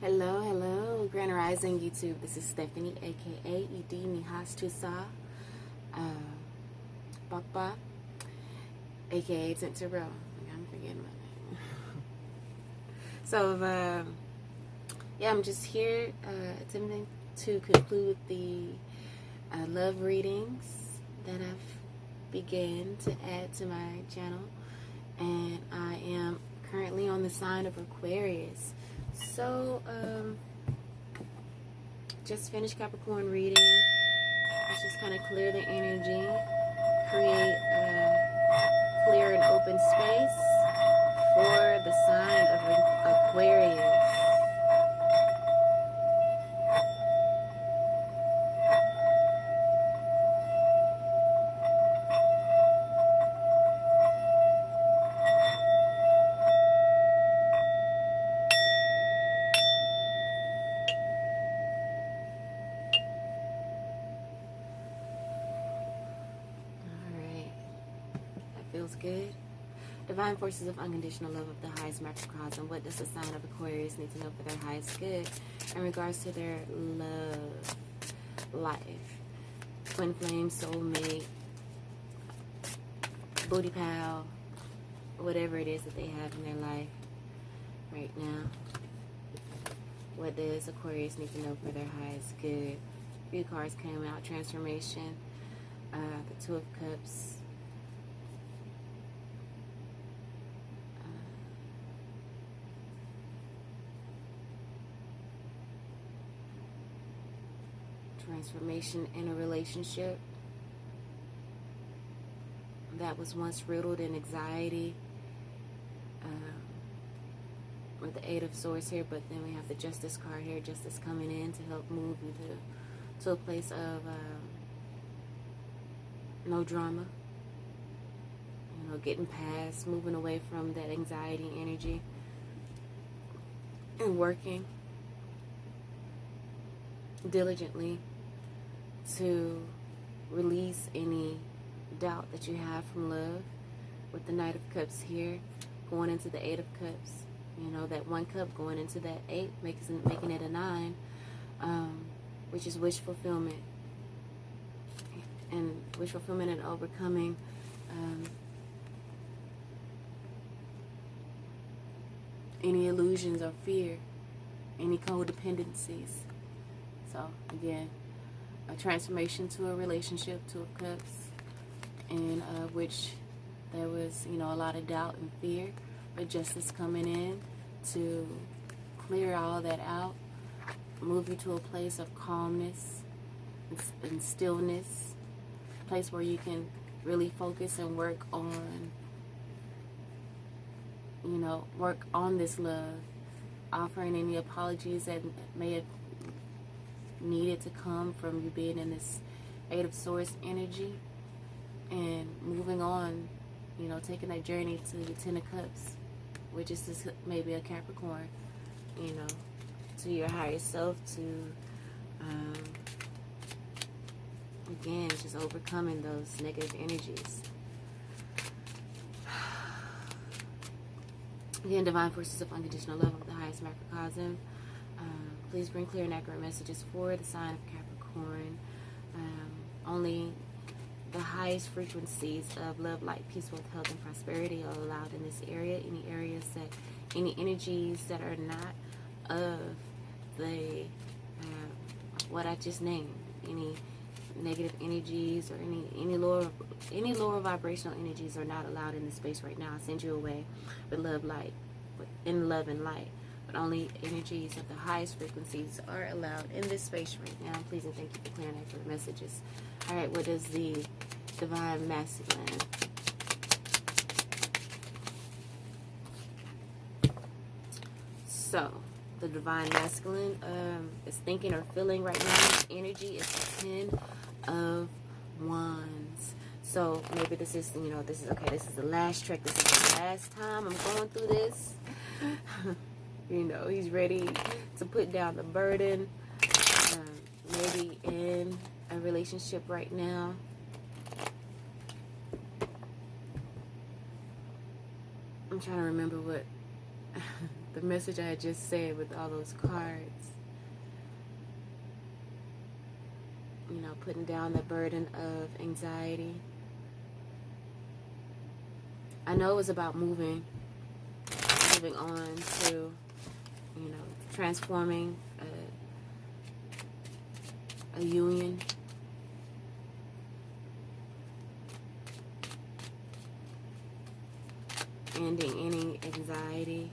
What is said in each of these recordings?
Hello, hello, Grand Rising YouTube. This is Stephanie, aka Idin Nehasthusaa Gbagba, aka Tintero. I'm forgetting my name. So, yeah, I'm just here attempting to conclude the love readings that I've began to add to my channel, and I am currently on the sign of Aquarius. So, just finished Capricorn reading. Let's just kind of clear the energy, create a clear and open space for the sign of Aquarius. Feels good. Divine forces of unconditional love of the highest macrocosm. What does the sign of Aquarius need to know for their highest good in regards to their love life? Twin flame, soulmate, booty pal, whatever it is that they have in their life right now. What does Aquarius need to know for their highest good? A few cards came out. Transformation, the Two of Cups, transformation in a relationship that was once riddled in anxiety, with the Eight of Swords here, but then we have the Justice card here, Justice coming in to help move you to a place of no drama, getting past, moving away from that anxiety energy and working diligently to release any doubt that you have from love. With the Knight of Cups here, going into the Eight of Cups, that one cup going into that eight, making it a 9, which is wish fulfillment, and overcoming any illusions or fear, any codependencies. So again, a transformation to a relationship, Two of Cups, in which there was, a lot of doubt and fear, but Justice coming in to clear all that out, move you to a place of calmness and stillness, a place where you can really focus and work on, work on this love, offering any apologies that may have needed to come from you being in this Eight of Swords energy, and moving on, taking that journey to the Ten of Cups, which is just maybe a Capricorn, to your higher self, to again, just overcoming those negative energies. Again, divine forces of unconditional love of the highest macrocosm. Please bring clear and accurate messages for the sign of Capricorn. Only the highest frequencies of love, light, peace, wealth, health, and prosperity are allowed in this area. Any energies that are not of the what I just named, any negative energies or any lower vibrational energies are not allowed in this space right now. I send you away with love, light, in love and light. But only energies of the highest frequencies are allowed in this space right now. Please and thank you for clearing accurate messages. All right, what is the divine masculine? So, the divine masculine is thinking or feeling right now. Energy is the 10 of Wands. So maybe this is, this is okay. This is the last trek. This is the last time I'm going through this. He's ready to put down the burden. Maybe in a relationship right now. I'm trying to remember what the message I had just said with all those cards. You know, putting down the burden of anxiety. I know it was about moving on to, you know, transforming a union. Ending any anxiety.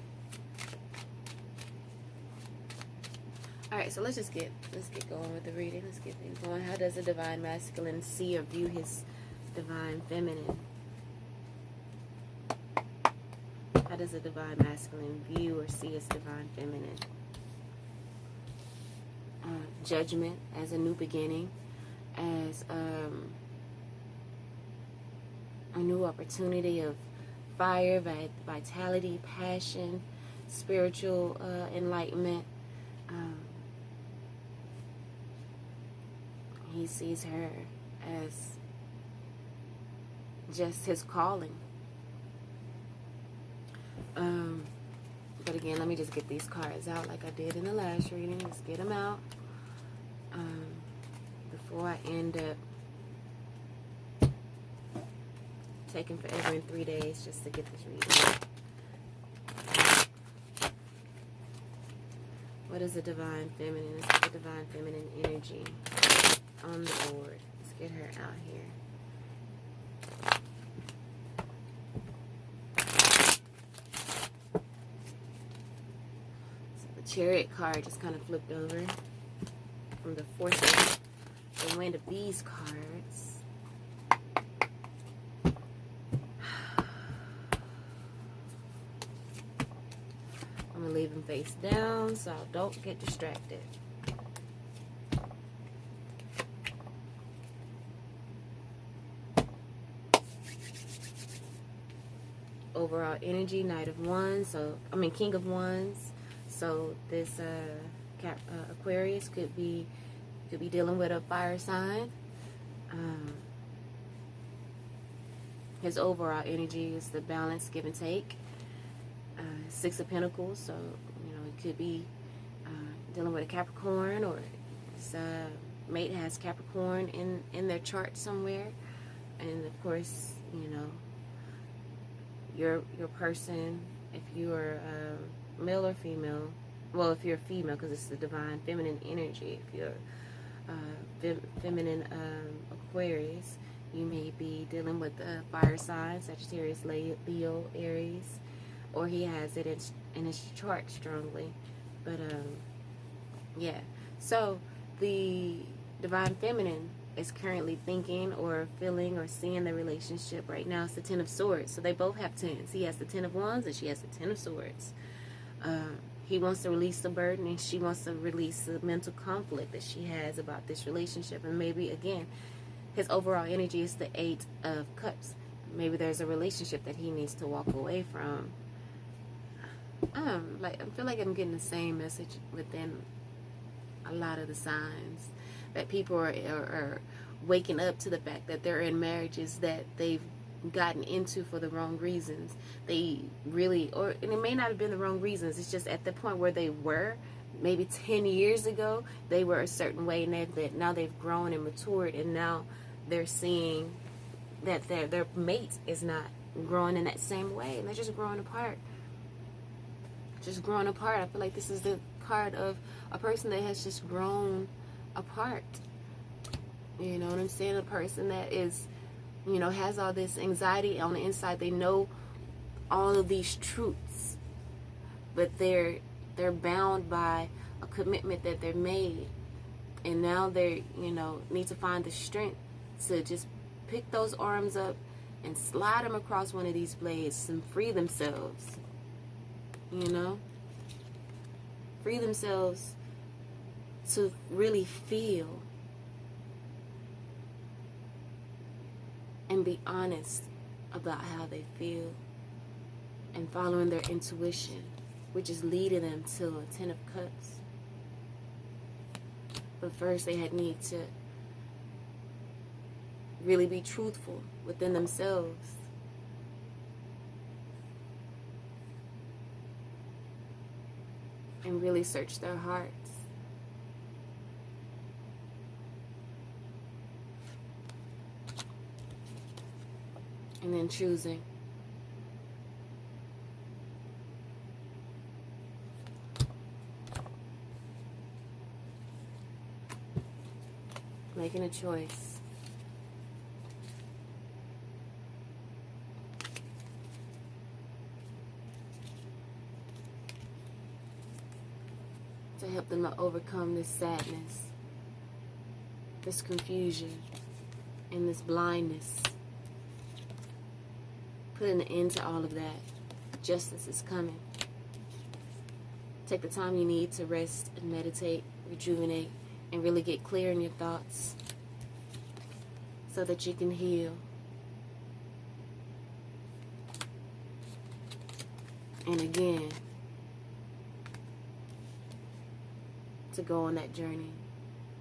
Alright, so let's get going with the reading. Let's get things going. How does a divine masculine see or view his divine feminine? How does a divine masculine view or see his divine feminine? Judgment as a new beginning, as a new opportunity of fire, vitality, passion, spiritual enlightenment. He sees her as just his calling. But again, let me just get these cards out like I did in the last reading. Let's get them out before I end up taking forever in 3 days just to get this reading. What is the divine feminine? Let's get the divine feminine energy on the board. Let's get her out here. Chariot card just kind of flipped over from the forces. The Wind of Bees cards. I'm going to leave them face down so I don't get distracted. Overall energy, Knight of Wands. King of Wands. So this Aquarius could be dealing with a fire sign. His overall energy is the balance, give and take. Six of Pentacles. So you know, it could be dealing with a Capricorn, or his mate has Capricorn in their chart somewhere. And of course, you know, your person, if you are male or female, well, if you're a female, because it's the divine feminine energy, if you're feminine Aquarius, you may be dealing with a fire sign, Sagittarius, Leo, Aries, or he has it in his chart strongly. But yeah, so the divine feminine is currently thinking or feeling or seeing the relationship right now. It's the Ten of Swords. So they both have tens. He has the Ten of Wands and she has the Ten of Swords. He wants to release the burden and she wants to release the mental conflict that she has about this relationship. And maybe, again, his overall energy is the Eight of Cups. Maybe there's a relationship that he needs to walk away from. I feel like I'm getting the same message within a lot of the signs. That people are waking up to the fact that they're in marriages that they've gotten into for the wrong reasons. They really, and it may not have been the wrong reasons. It's just at the point where they were, maybe 10 years ago, they were a certain way, and now they've grown and matured, and now they're seeing that their mate is not growing in that same way, and they're just growing apart. Just growing apart. I feel like this is the card of a person that has just grown apart. You know what I'm saying? A person that is, you know, has all this anxiety on the inside. They know all of these truths, but they're bound by a commitment that they're made, and now they, you know, need to find the strength to just pick those arms up and slide them across one of these blades and free themselves. You know, free themselves to really feel and be honest about how they feel and following their intuition, which is leading them to a Ten of Cups. But first they need to really be truthful within themselves. and really search their hearts. And then choosing. Making a choice. To help them to overcome this sadness, this confusion, and this blindness. Putting an end to all of that. Justice is coming. Take the time you need to rest and meditate, rejuvenate, and really get clear in your thoughts so that you can heal. And again, to go on that journey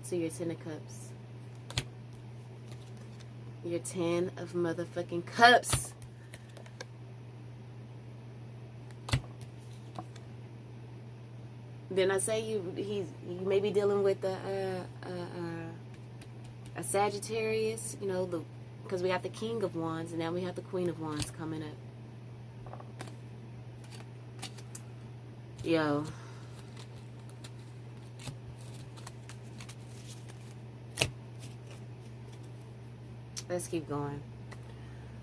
to your 10 of Cups. Your 10 of motherfucking Cups. Then I say you may be dealing with a Sagittarius, you know, because we have the King of Wands and now we have the Queen of Wands coming up. Yo. Let's keep going.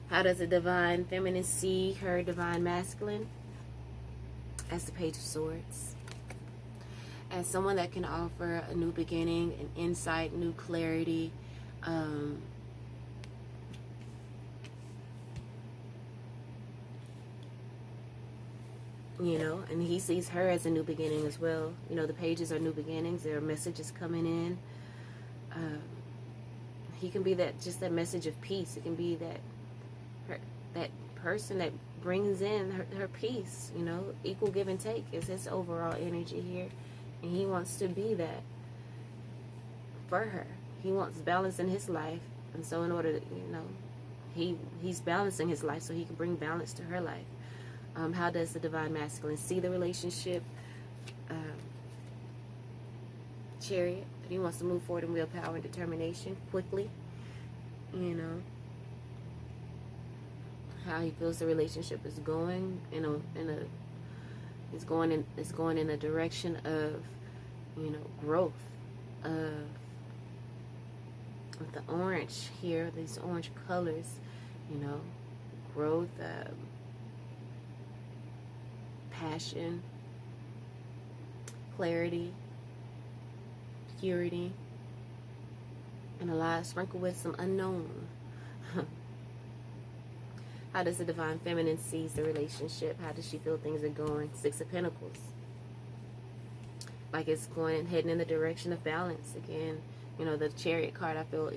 How does a divine feminine see her divine masculine? As the Page of Swords. As someone that can offer a new beginning, an insight, new clarity, you know, and he sees her as a new beginning as well. You know, the pages are new beginnings. There are messages coming in. He can be just that message of peace. It can be that person that brings in her peace. You know, equal give and take is his overall energy here. And he wants to be that for her. He wants balance in his life. And so in order to, you know, he's balancing his life so he can bring balance to her life. How does the divine masculine see the relationship? Chariot. That he wants to move forward in willpower and determination quickly. You know. How he feels the relationship is going it's going in a direction of, you know, growth. With the orange here, these orange colors, you know, growth, passion, clarity, purity, and a lot sprinkled with some unknown. How does the divine feminine sees the relationship? How does she feel things are going? 6 of Pentacles. Like it's heading in the direction of balance again. You know, the Chariot card I feel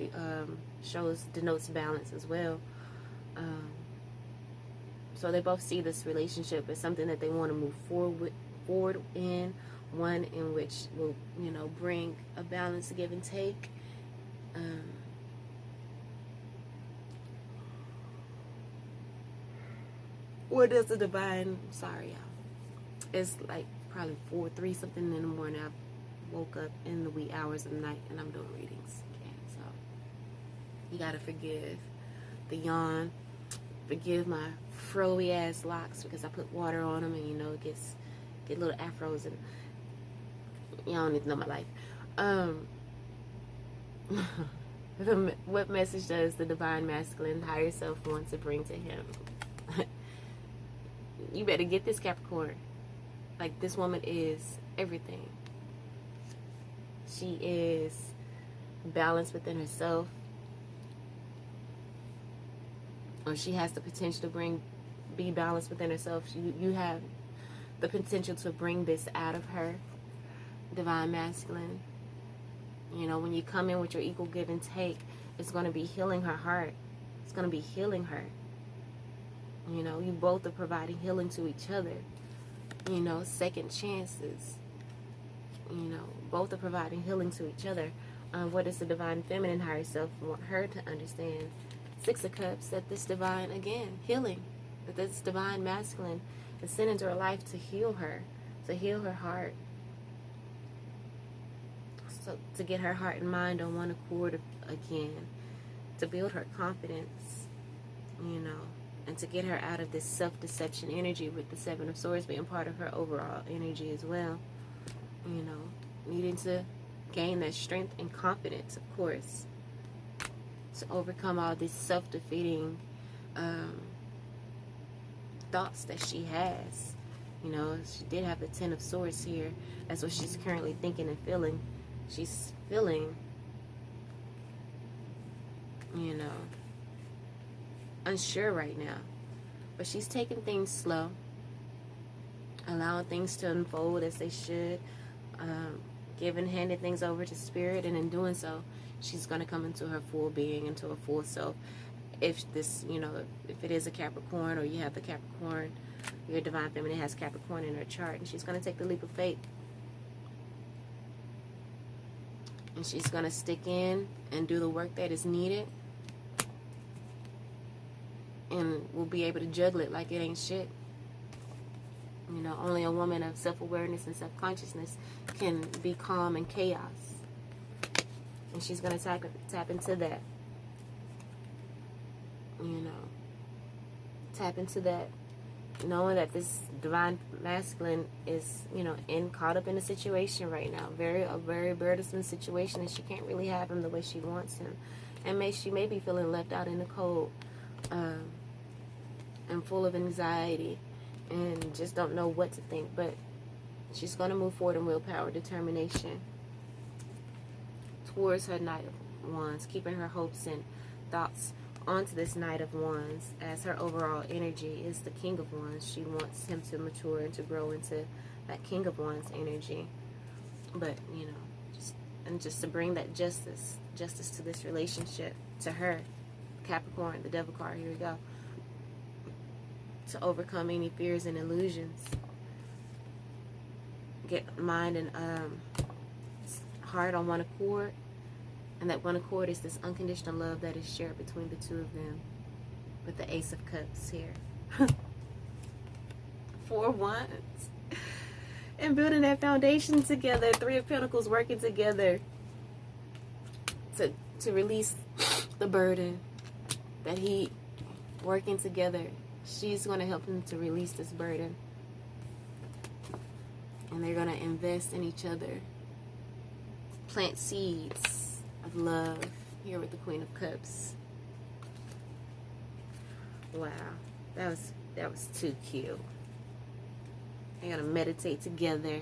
denotes balance as well. So they both see this relationship as something that they want to move forward in. One in which will, you know, bring a balance, give and take. What does the divine, sorry y'all, it's like probably 4-3 something in the morning. I woke up in the wee hours of the night and I'm doing readings. Okay, so you gotta forgive the yawn, forgive my froey ass locks because I put water on them and, you know, get little afros and y'all don't need to know my life. What message does the divine masculine higher self want to bring to him? You better get this, Capricorn. Like, this woman is everything. She is balanced within herself. Or she has the potential to be balanced within herself. You have the potential to bring this out of her. Divine masculine. You know, when you come in with your equal give and take, it's going to be healing her heart. It's going to be healing her. You know, you both are providing healing to each other. You know, second chances. You know, both are providing healing to each other. What does the divine feminine higher self want her to understand? 6 of Cups, that this divine, again, healing. That this divine masculine is sent into her life to heal her. To heal her heart. So to get her heart and mind on one accord again, to build her confidence, you know, and to get her out of this self-deception energy, with the Seven of Swords being part of her overall energy as well. You know, needing to gain that strength and confidence, of course, to overcome all these self-defeating thoughts that she has. You know, she did have the Ten of Swords here. That's what she's currently thinking and feeling. She's feeling, you know, unsure right now. But she's taking things slow, allowing things to unfold as they should, handing things over to Spirit, and in doing so, she's going to come into her full being, into her full self. If this, you know, if it is a Capricorn, or you have the Capricorn, your Divine Feminine has Capricorn in her chart, and she's going to take the leap of faith. And she's going to stick in and do the work that is needed. And will be able to juggle it like it ain't shit. You know, only a woman of self-awareness and self-consciousness can be calm in chaos. And she's going to tap into that. You know, tap into that, knowing that this Divine Masculine is, you know, caught up in a situation right now, a very burdensome situation, and she can't really have him the way she wants him, and she may be feeling left out in the cold, and full of anxiety, and just don't know what to think. But she's going to move forward in willpower, determination towards her Knight of Wands, keeping her hopes and thoughts onto this Knight of Wands, as her overall energy is the King of Wands. She wants him to mature and to grow into that King of Wands energy. But, you know, just to bring that justice to this relationship, to her, Capricorn, the Devil card, here we go. To overcome any fears and illusions. Get mind and heart on one accord. And that one accord is this unconditional love that is shared between the two of them. With the Ace of Cups here. 4 Wands. And building that foundation together. 3 of Pentacles working together. To release the burden. That he working together. She's going to help him to release this burden. And they're going to invest in each other. Plant seeds of love here with the Queen of Cups. Wow, that was too cute. They're gonna meditate together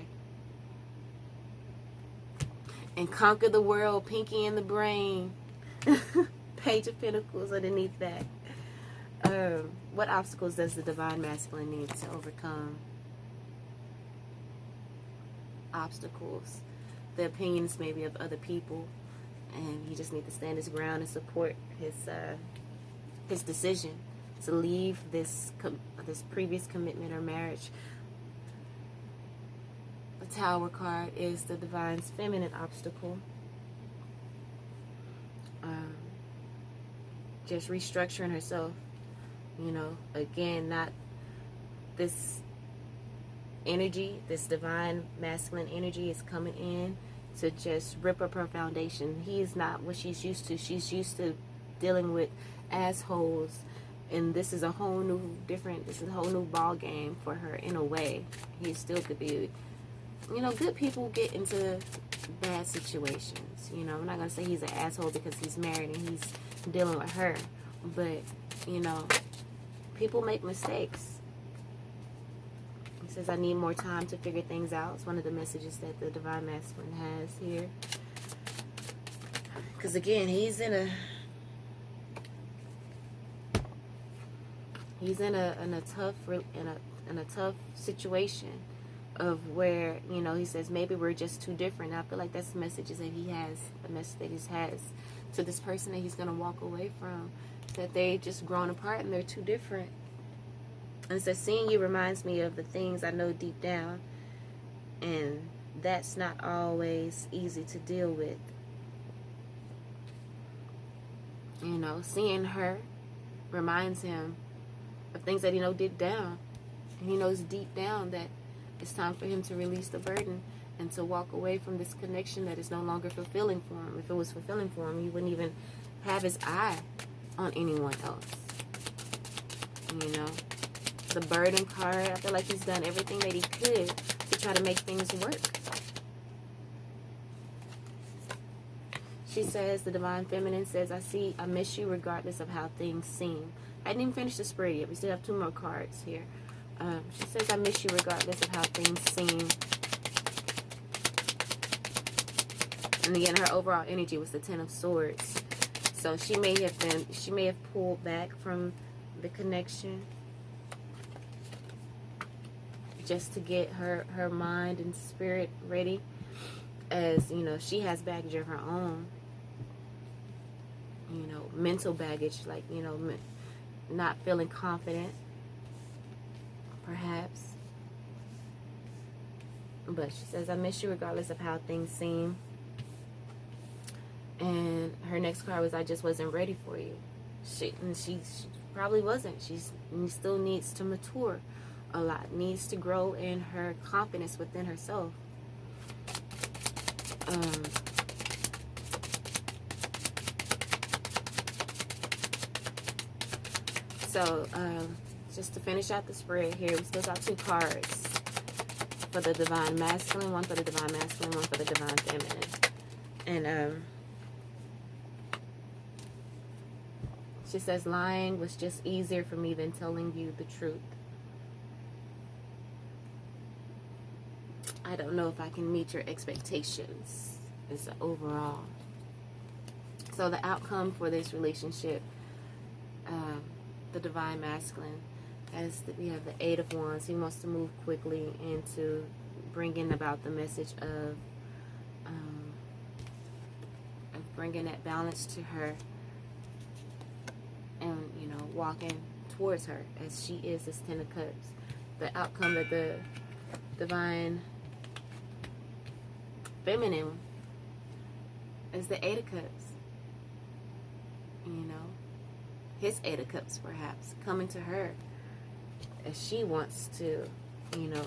and conquer the world. Pinky in the brain. Page of Pentacles underneath that. What obstacles does the Divine Masculine need to overcome? Obstacles, the opinions maybe of other people. And he just needs to stand his ground and support his decision to leave this previous commitment or marriage. The Tower card is the Divine Feminine obstacle. Just restructuring herself. You know, again, not this energy, this Divine Masculine energy is coming in to just rip up her foundation. He is not what she's used to. She's used to dealing with assholes, and this is a whole new ball game for her in a way. He still could be, you know, good people get into bad situations. You know, I'm not gonna say he's an asshole because he's married and he's dealing with her, but you know, people make mistakes. He says, I need more time to figure things out. It's one of the messages that the Divine Masculine has here. Because again, he's in a tough situation of where, you know, he says maybe we're just too different. I feel like that's the messages that he has, the message that he has to this person that he's gonna walk away from. That they just grown apart and they're too different. And so seeing you reminds me of the things I know deep down. And that's not always easy to deal with. You know, seeing her reminds him of things that he knows deep down. And he knows deep down that it's time for him to release the burden and to walk away from this connection that is no longer fulfilling for him. If it was fulfilling for him, he wouldn't even have his eye on anyone else. You know, the burden card, I feel like he's done everything that he could to try to make things work. She says, the Divine Feminine says, I miss you regardless of how things seem. I didn't even finish the spread yet. We still have 2 more cards here. She says, I miss you regardless of how things seem. And again, her overall energy was the 10 of Swords. So she may have pulled back from the connection just to get her mind and spirit ready, as you know, she has baggage of her own, you know, mental baggage, like, you know, not feeling confident perhaps. But she says, I miss you regardless of how things seem. And her next card was, I just wasn't ready for you. She probably wasn't. She still needs to mature a lot, needs to grow in her confidence within herself. So just to finish out the spread here, we still got 2 cards for the Divine Masculine, 1 for the Divine Masculine, 1 for the Divine Feminine. And she says, lying was just easier for me than telling you the truth. I don't know if I can meet your expectations. It's the overall. So the outcome for this relationship, the Divine Masculine, we have the 8 of Wands. He wants to move quickly into bringing about the message of bringing that balance to her, and, you know, walking towards her as she is this 10 of Cups. The outcome that the Divine Feminine is the 8 of Cups. You know, his 8 of Cups perhaps coming to her as she wants to, you know,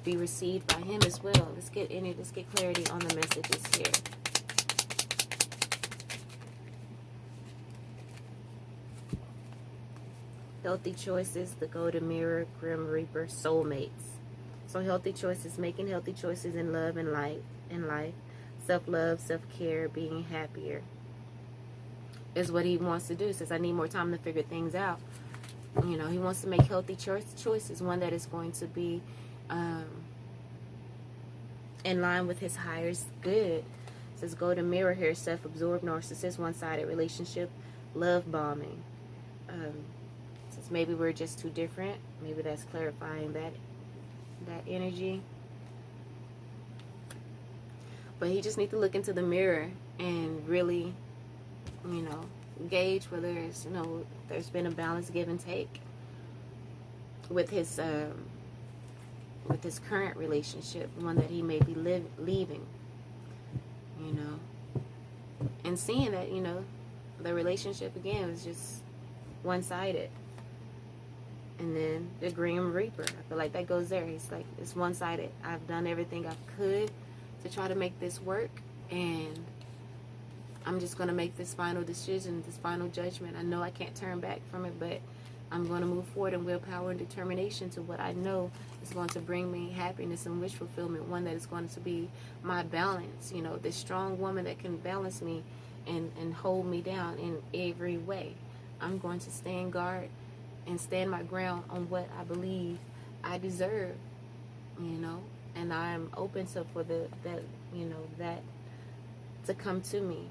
be received by him as well. Let's get clarity on the messages here. Healthy choices, the Golden Mirror, Grim Reaper, soulmates. So healthy choices, making healthy choices in love and life, self-love, self-care, being happier is what he wants to do. He says, I need more time to figure things out. You know, he wants to make healthy choices, one that is going to be in line with his highest good. It says Golden Mirror here, self-absorbed narcissist, one-sided relationship, love bombing. Since maybe we're just too different, maybe that's clarifying that energy. But he just needs to look into the mirror and really, you know, gauge whether it's, you know, there's been a balance, give and take with his current relationship, one that he may be leaving, you know, and seeing that, you know, the relationship again was just one-sided. And then the Grim Reaper, I feel like that goes there. He's like, it's one-sided. I've done everything I could to try to make this work, and I'm just going to make this final decision, this final judgment. I know I can't turn back from it, but I'm going to move forward in willpower and determination to what I know is going to bring me happiness and wish fulfillment, one that is going to be my balance, you know, this strong woman that can balance me and hold me down in every way. I'm going to stand guard and stand my ground on what I believe I deserve, you know, and I'm open to for that to come to me.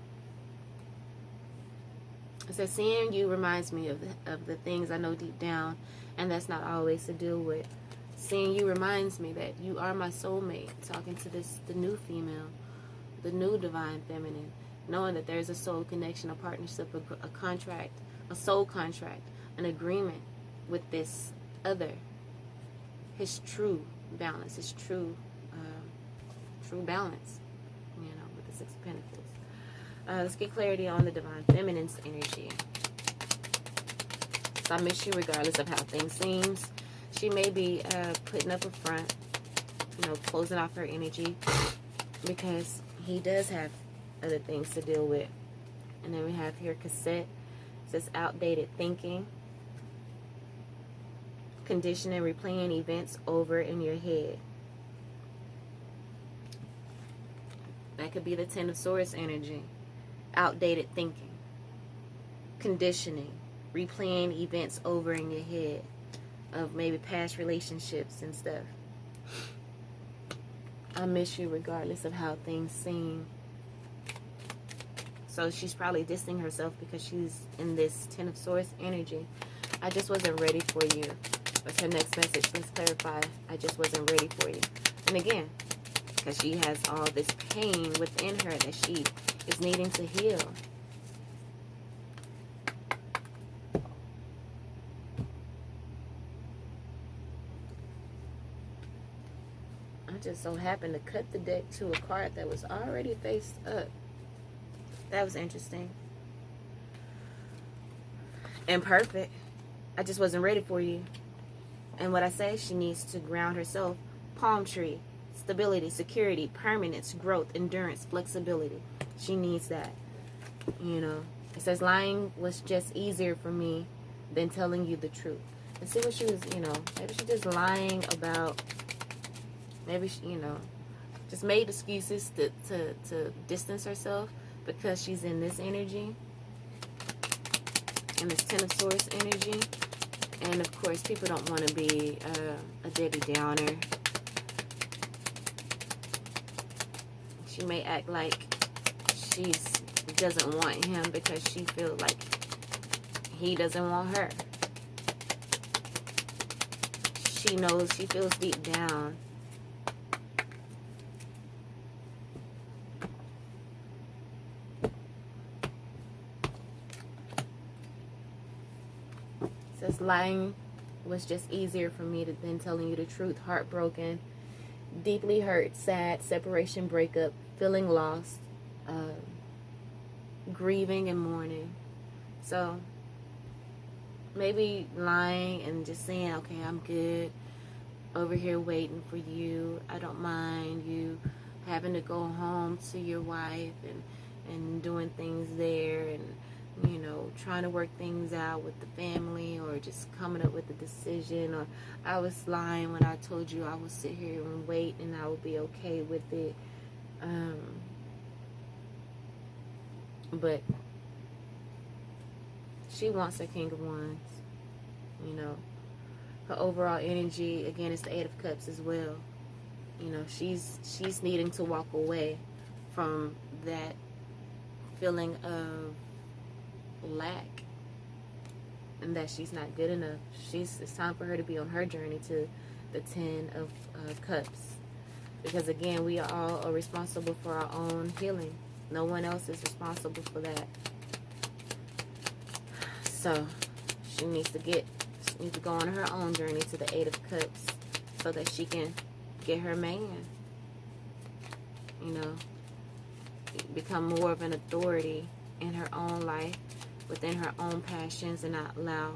So seeing you reminds me of the things I know deep down, and that's not always to deal with. Seeing you reminds me that you are my soulmate. Talking to the new female, the new Divine Feminine, knowing that there's a soul connection, a partnership, a contract, a soul contract, an agreement with this other, his true balance, his true balance, you know, with the 6 of Pentacles. Let's get clarity on the Divine Feminine's energy. So I miss you regardless of how things seem. She may be putting up a front, you know, closing off her energy, because he does have other things to deal with. And then we have here cassette. It says outdated thinking, conditioning, replaying events over in your head. That could be the Ten of Swords energy. Outdated thinking, conditioning, replaying events over in your head of maybe past relationships and stuff. I miss you regardless of how things seem. So she's probably distancing herself because she's in this Ten of Swords energy. I just wasn't ready for you. What's her next message? Let's clarify. I just wasn't ready for you. And again, because she has all this pain within her that she is needing to heal. I just so happened to cut the deck to a card that was already face up. That was interesting. And perfect. I just wasn't ready for you. And what I say, she needs to ground herself. Palm tree. Stability, security, permanence, growth, endurance, flexibility. She needs that. You know. It says lying was just easier for me than telling you the truth. And see what she was, you know. Maybe she's just lying about. Maybe she, you know, just made excuses to distance herself because she's in this energy. And this Ten of Swords energy. And of course, people don't want to be a Debbie Downer. She may act like she doesn't want him because she feels like he doesn't want her. She knows, she feels deep down says lying was just easier for me than telling you the truth. Heartbroken, deeply hurt, sad, separation, breakup, feeling lost, grieving and mourning. So maybe lying and just saying, okay, I'm good over here waiting for you. I don't mind you having to go home to your wife and doing things there, and you know, trying to work things out with the family, or just coming up with a decision. Or I was lying when I told you I would sit here and wait and I would be okay with it. But she wants her King of Wands. You know, her overall energy, again, is the Eight of Cups as well. You know, she's needing to walk away from that feeling of lack and that she's not good enough. It's time for her to be on her journey to the Ten of Cups, because again, we are all responsible for our own healing. No one else is responsible for that. So she needs to go on her own journey to the Eight of Cups so that she can get her man, you know, become more of an authority in her own life, within her own passions, and not allow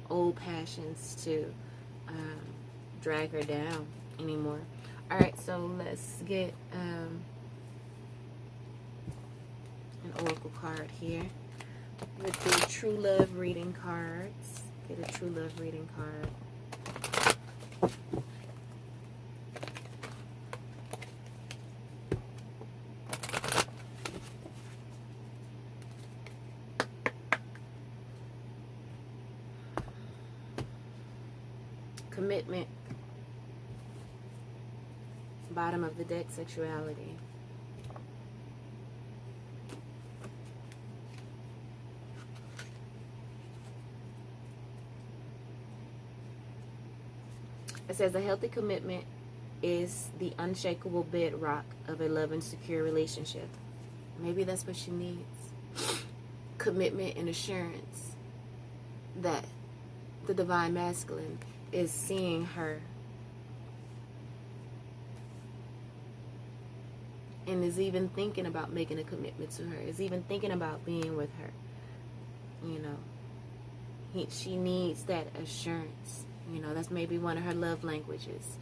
old passions to drag her down anymore. All right, so let's get an oracle card here with the true love reading cards. Get a true love reading card. Commitment. Bottom of the deck, sexuality. It says a healthy commitment is the unshakable bedrock of a love and secure relationship. Maybe that's what she needs. Commitment and assurance that the divine masculine is seeing her and is even thinking about making a commitment to her, is even thinking about being with her. You know, she needs that assurance. You know, that's maybe one of her love languages.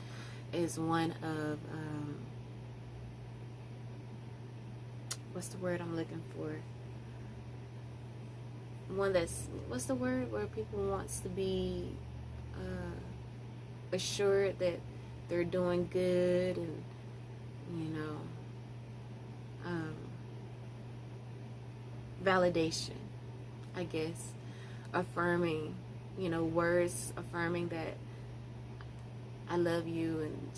is one of, what's the word I'm looking for? One that's, what's the word where people wants to be assured that they're doing good, and validation, I guess, affirming, words affirming that I love you, and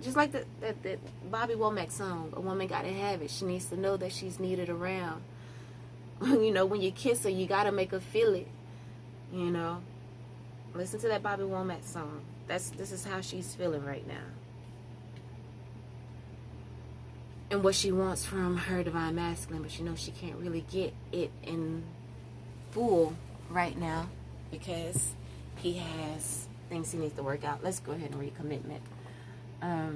just like that Bobby Womack song, A Woman Gotta Have It. She needs to know that she's needed around. When you kiss her, you gotta make her feel it. Listen to that Bobby Womack song. This is how she's feeling right now. And what she wants from her divine masculine, but she knows she can't really get it in full right now because he has things he needs to work out. Let's go ahead and read commitment. A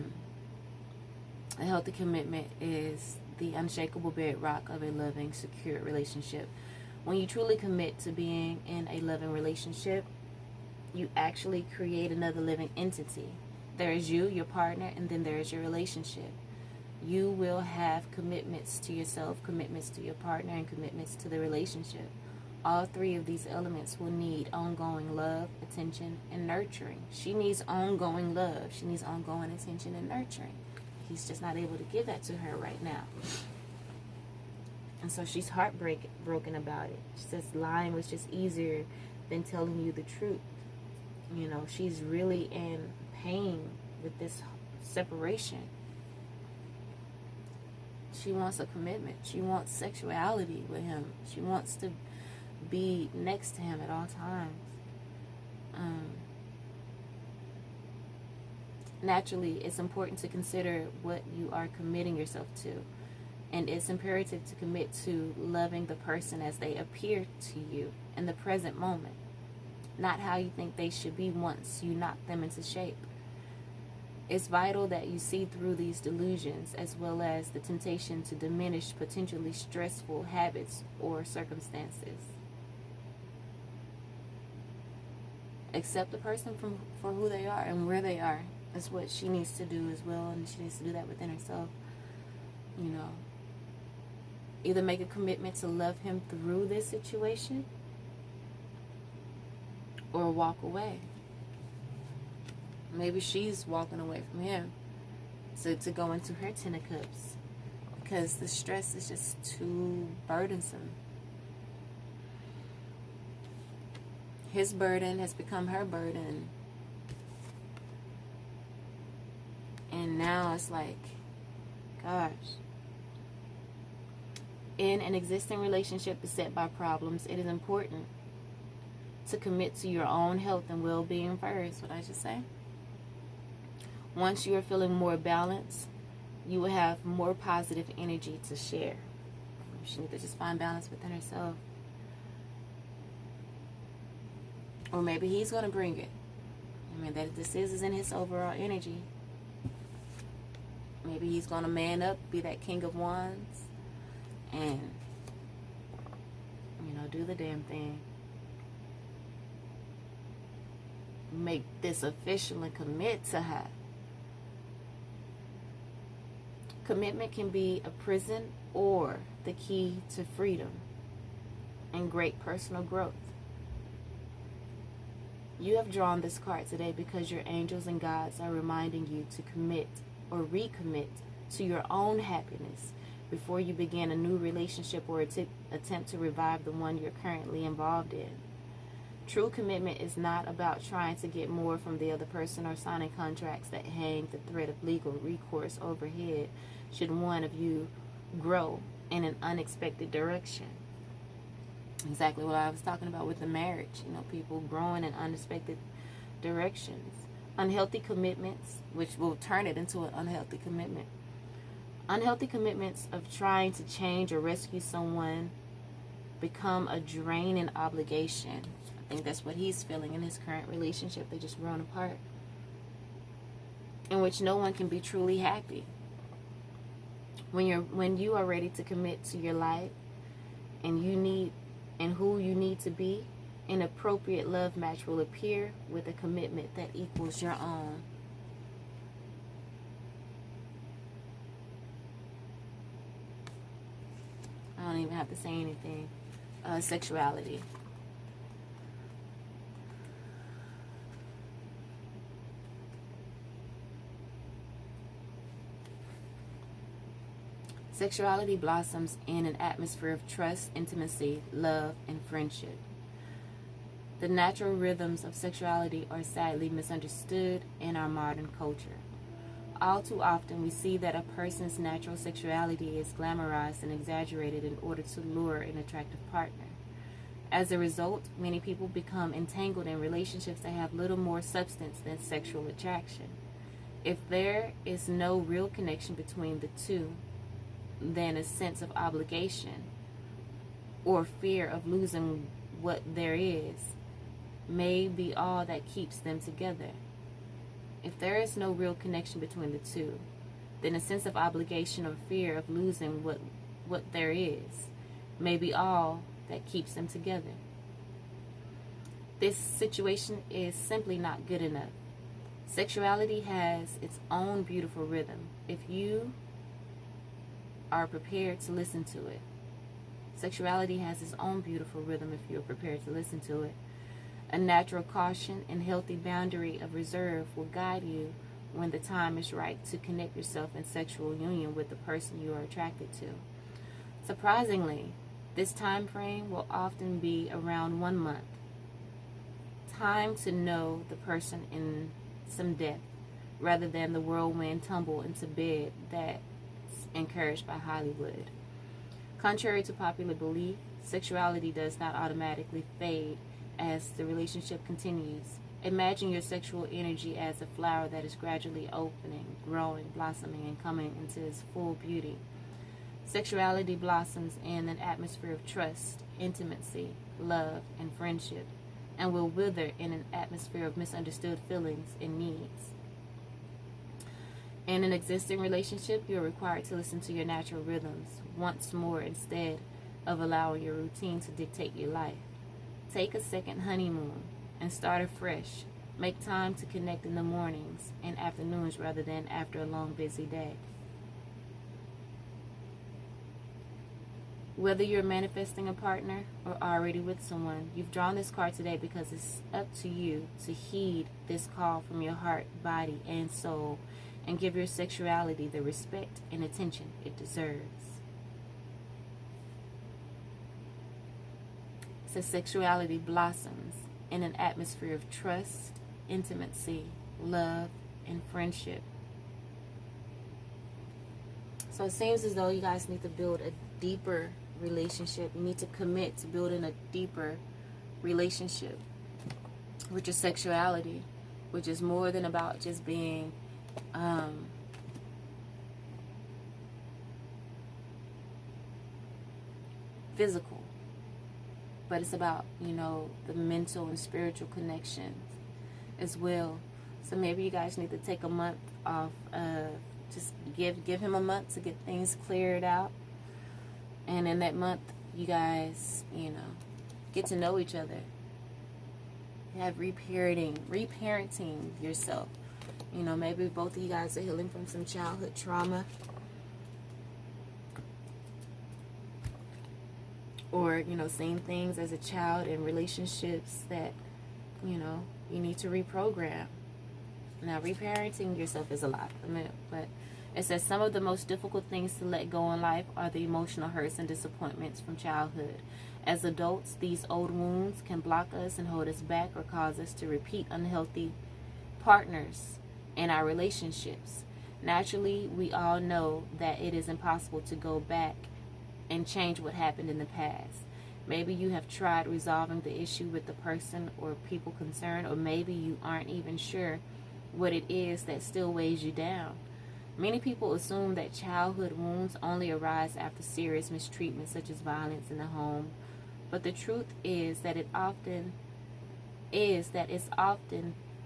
healthy commitment is the unshakable bedrock of a loving, secure relationship. When you truly commit to being in a loving relationship, you actually create another living entity. There is you, your partner, and then there is your relationship. You will have commitments to yourself, commitments to your partner, and commitments to the relationship. All three of these elements will need ongoing love, attention, and nurturing. She needs ongoing love. She needs ongoing attention and nurturing. He's just not able to give that to her right now. And so she's heartbroken about it. She says lying was just easier than telling you the truth. She's really in pain with this separation. She wants a commitment. She wants sexuality with him. She wants to be next to him at all times. Naturally, it's important to consider what you are committing yourself to. And it's imperative to commit to loving the person as they appear to you in the present moment, not how you think they should be once you knock them into shape. It's vital that you see through these delusions as well as the temptation to diminish potentially stressful habits or circumstances. Accept the person for who they are and where they are. That's what she needs to do as well, and she needs to do that within herself. Either make a commitment to love him through this situation or walk away. Maybe she's walking away from him to go into her 10 of Cups because the stress is just too burdensome. His burden has become her burden. And now it's like, gosh. In an existing relationship beset by problems, it is important to commit to your own health and well-being first. What I just say? Once you are feeling more balanced, you will have more positive energy to share. She needs to just find balance within herself. Or maybe he's going to bring it. That this is in his overall energy. Maybe he's going to man up, be that King of Wands, and, do the damn thing. Make this official and commit to her. Commitment can be a prison or the key to freedom and great personal growth. You have drawn this card today because your angels and gods are reminding you to commit or recommit to your own happiness before you begin a new relationship or attempt to revive the one you're currently involved in. True commitment is not about trying to get more from the other person or signing contracts that hang the threat of legal recourse overhead should one of you grow in an unexpected direction. Exactly what I was talking about with the marriage. People growing in unexpected directions. Unhealthy commitments, which will turn it into an unhealthy commitment. Unhealthy commitments of trying to change or rescue someone become a draining obligation. I think that's what he's feeling in his current relationship. They just grown apart. In which no one can be truly happy. When you are ready to commit to your life and who you need to be, an appropriate love match will appear with a commitment that equals your own. don't even have to say anything. Sexuality. Sexuality blossoms in an atmosphere of trust, intimacy, love, and friendship. The natural rhythms of sexuality are sadly misunderstood in our modern culture. All too often, we see that a person's natural sexuality is glamorized and exaggerated in order to lure an attractive partner. As a result, many people become entangled in relationships that have little more substance than sexual attraction. If there is no real connection between the two, then a sense of obligation or fear of losing what there is may be all that keeps them together. If there is no real connection between the two, then a sense of obligation or fear of losing what there is may be all that keeps them together. This situation is simply not good enough. Sexuality has its own beautiful rhythm if you are prepared to listen to it. Sexuality has its own beautiful rhythm if you're prepared to listen to it. A natural caution and healthy boundary of reserve will guide you when the time is right to connect yourself in sexual union with the person you are attracted to. Surprisingly, this time frame will often be around 1 month. Time to know the person in some depth, rather than the whirlwind tumble into bed that's encouraged by Hollywood. Contrary to popular belief, sexuality does not automatically fade as the relationship continues. Imagine your sexual energy as a flower that is gradually opening, growing, blossoming, and coming into its full beauty. Sexuality blossoms in an atmosphere of trust, intimacy, love, and friendship, and will wither in an atmosphere of misunderstood feelings and needs. In an existing relationship, you are required to listen to your natural rhythms once more instead of allowing your routine to dictate your life. Take a second honeymoon and start afresh. Make time to connect in the mornings and afternoons rather than after a long, busy day. Whether you're manifesting a partner or already with someone, you've drawn this card today because it's up to you to heed this call from your heart, body, and soul and give your sexuality the respect and attention it deserves. So sexuality blossoms in an atmosphere of trust, intimacy, love, and friendship. So it seems as though you guys need to build a deeper relationship. You need to commit to building a deeper relationship with your sexuality, which is more than about just being physical. But it's about, the mental and spiritual connections as well. So maybe you guys need to take a month off. Just give him a month to get things cleared out. And in that month, you guys, get to know each other. Have reparenting yourself. Maybe both of you guys are healing from some childhood trauma. Or, seeing things as a child in relationships that, you need to reprogram. Now, reparenting yourself is a lot, but it says some of the most difficult things to let go in life are the emotional hurts and disappointments from childhood. As adults, these old wounds can block us and hold us back or cause us to repeat unhealthy partners in our relationships. Naturally, we all know that it is impossible to go back and change what happened in the past. Maybe you have tried resolving the issue with the person or people concerned, or maybe you aren't even sure what it is that still weighs you down. Many people assume that childhood wounds only arise after serious mistreatment, such as violence in the home, but the truth is that it's often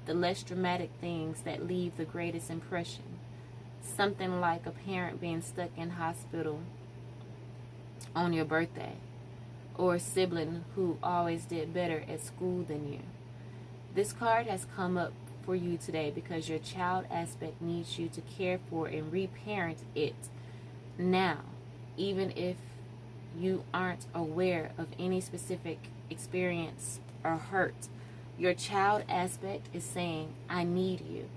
the less dramatic things that leave the greatest impression. Something like a parent being stuck in hospital on your birthday, or a sibling who always did better at school than you. This card has come up for you today because your child aspect needs you to care for and reparent it now, even if you aren't aware of any specific experience or hurt. Your child aspect is saying, I need you.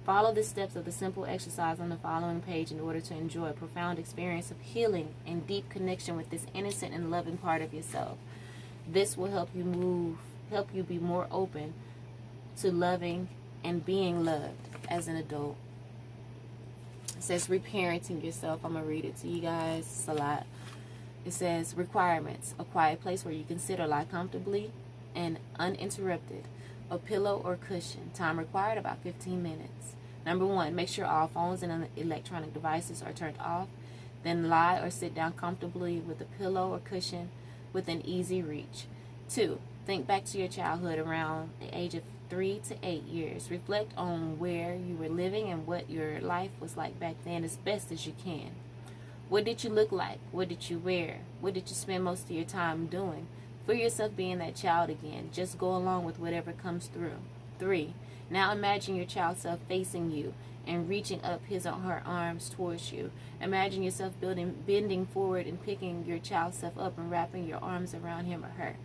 Follow the steps of the simple exercise on the following page in order to enjoy a profound experience of healing and deep connection with this innocent and loving part of yourself. This will help you be more open to loving and being loved as an adult. It says reparenting yourself. I'm going to read it to you guys. It's a lot. It says requirements. A quiet place where you can sit or lie comfortably and uninterrupted. A pillow or cushion. Time required about 15 minutes. Number 1, make sure all phones and electronic devices are turned off. Then lie or sit down comfortably with a pillow or cushion within easy reach. 2, think back to your childhood around the age of 3 to 8 years. Reflect on where you were living and what your life was like back then as best as you can. What did you look like? What did you wear? What did you spend most of your time doing? Feel yourself being that child again. Just go along with whatever comes through. 3, now imagine your child self facing you and reaching up his or her arms towards you. Imagine yourself bending forward and picking your child self up and wrapping your arms around him or her.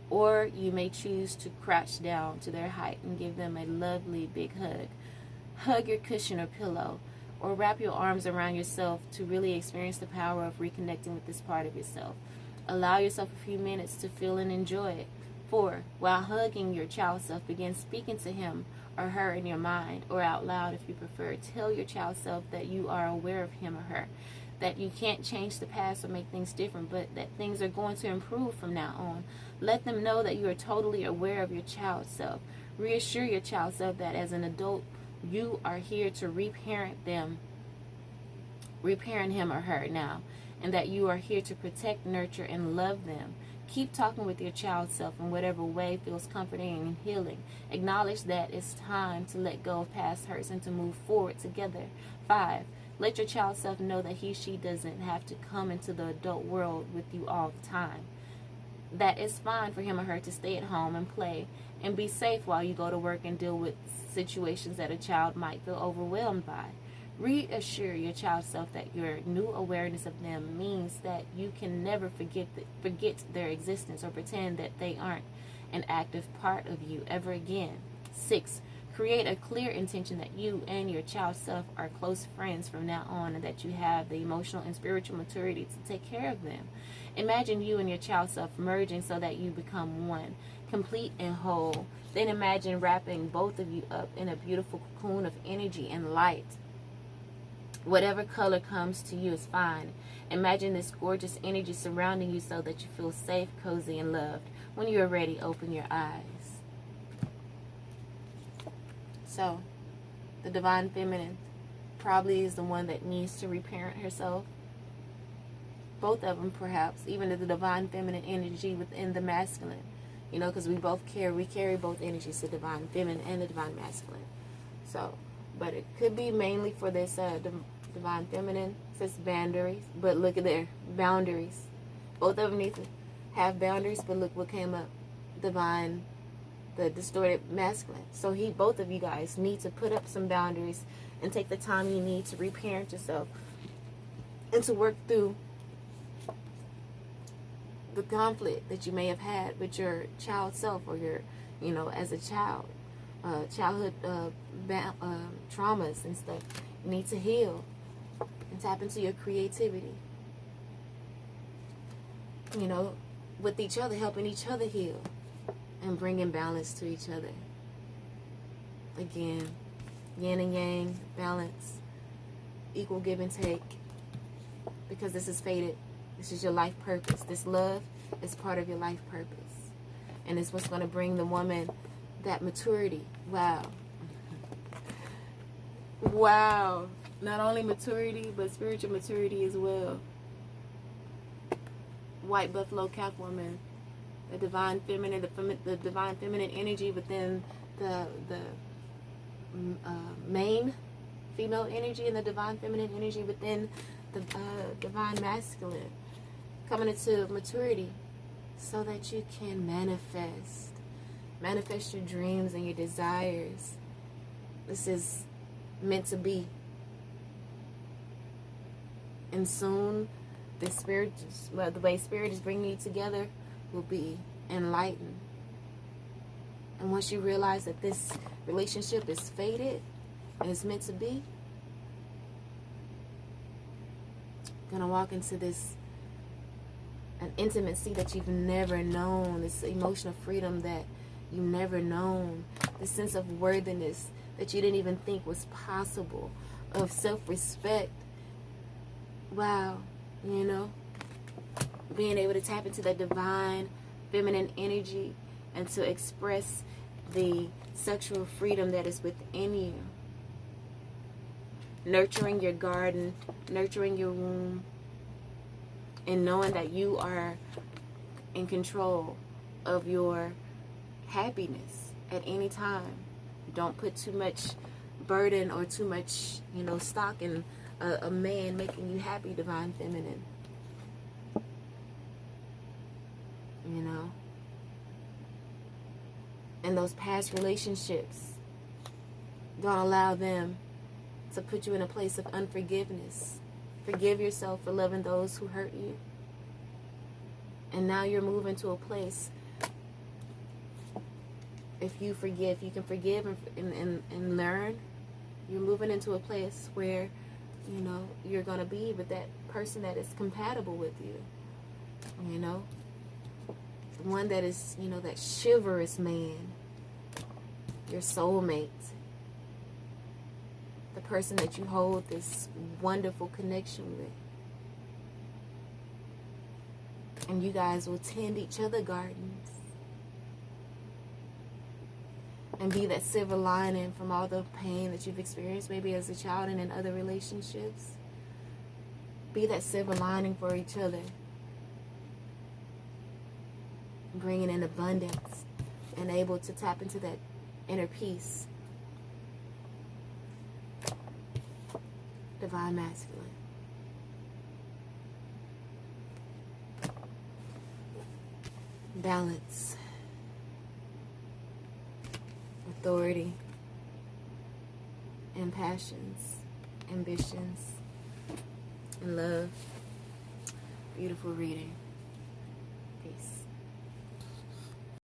Or you may choose to crouch down to their height and give them a lovely big hug. Hug your cushion or pillow, or wrap your arms around yourself to really experience the power of reconnecting with this part of yourself. Allow yourself a few minutes to feel and enjoy it. 4, while hugging your child self, begin speaking to him or her in your mind or out loud if you prefer. Tell your child self that you are aware of him or her, that you can't change the past or make things different, but that things are going to improve from now on. Let them know that you are totally aware of your child self. Reassure your child self that as an adult, you are here to reparent him or her now, and that you are here to protect, nurture, and love them. Keep talking with your child self in whatever way feels comforting and healing. Acknowledge that it's time to let go of past hurts and to move forward together. 5, let your child self know that she doesn't have to come into the adult world with you all the time. That it's fine for him or her to stay at home and play and be safe while you go to work and deal with situations that a child might feel overwhelmed by. Reassure your child self that your new awareness of them means that you can never forget their existence or pretend that they aren't an active part of you ever again. 6, create a clear intention that you and your child self are close friends from now on and that you have the emotional and spiritual maturity to take care of them. Imagine you and your child self merging so that you become one, complete and whole. Then imagine wrapping both of you up in a beautiful cocoon of energy and light. Whatever color comes to you is fine. Imagine this gorgeous energy surrounding you so that you feel safe, cozy, and loved. When you are ready, open your eyes. So, the Divine Feminine probably is the one that needs to reparent herself. Both of them, perhaps. Even the Divine Feminine energy within the Masculine. You know, because we carry both energies, the Divine Feminine and the Divine Masculine. So, but it could be mainly for this Divine Feminine. It says boundaries, but look at their boundaries. Both of them need to have boundaries, but look what came up. The distorted Masculine. So both of you guys need to put up some boundaries and take the time you need to reparent yourself and to work through the conflict that you may have had with your child self or your, as a child. Childhood traumas and stuff. You need to heal and tap into your creativity. With each other, helping each other heal and bringing balance to each other. Again, yin and yang, balance, equal give and take. Because this is fated. This is your life purpose. This love is part of your life purpose. And it's what's going to bring the woman that maturity. Wow. Wow. Not only maturity, but spiritual maturity as well. White buffalo calf woman. The divine feminine, the divine feminine energy within the main female energy and the divine feminine energy within the divine masculine. Coming into maturity so that you can manifest your dreams and your desires. This is meant to be. And soon this spirit, well, the way spirit is bringing you together will be enlightened. And once you realize that this relationship is fated and it's meant to be, you're gonna walk into an intimacy that you've never known, this emotional freedom that you've never known, this sense of worthiness that you didn't even think was possible, of self-respect. Wow, you know, being able to tap into that divine feminine energy and to express the sexual freedom that is within you. Nurturing your garden, nurturing your womb, and knowing that you are in control of your happiness at any time. Don't put too much burden or too much, stock in a man making you happy, divine feminine. And those past relationships, don't allow them to put you in a place of unforgiveness. Forgive yourself for loving those who hurt you. And now you're moving to a place, if you forgive, you can forgive and learn. You're moving into a place where, you're going to be with that person that is compatible with you. One that is, that chivalrous man, your soulmate, the person that you hold this wonderful connection with. And you guys will tend each other gardens and be that silver lining from all the pain that you've experienced, maybe as a child and in other relationships. Be that silver lining for each other, bringing in abundance and able to tap into that inner peace. Divine masculine. Balance. Authority. And passions. Ambitions. And love. Beautiful reading. Peace.